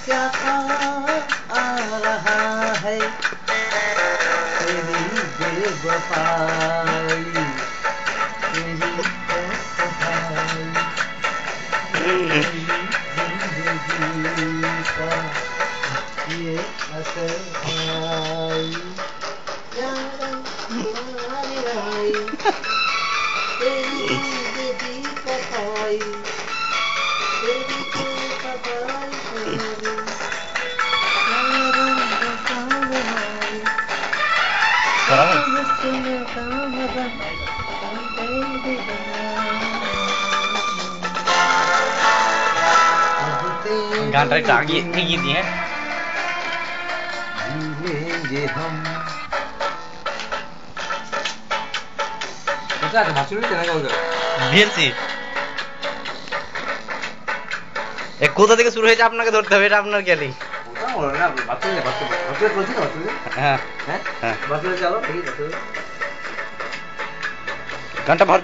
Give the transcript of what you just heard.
क्या आ रहा है तेरी बेवफाई तेरी बेवफाई जिंदगी का ये असर आई तेरी जिंदगी कटाई तेरी गान ट्रैक आगे ठीक ही है जीलेंगे हम এটা ভাষণ কেন গাউছে ভিএলসি এ কোথা থেকে শুরু হয়েছে আপনাকে ধরতে হবে এটা আপনার জ্ঞানী ওটা বলো না ভাষণ বলছি না ভাষণ হ্যাঁ হ্যাঁ হ্যাঁ ভাষণ চালো ঠিক আছে গানটা ভালো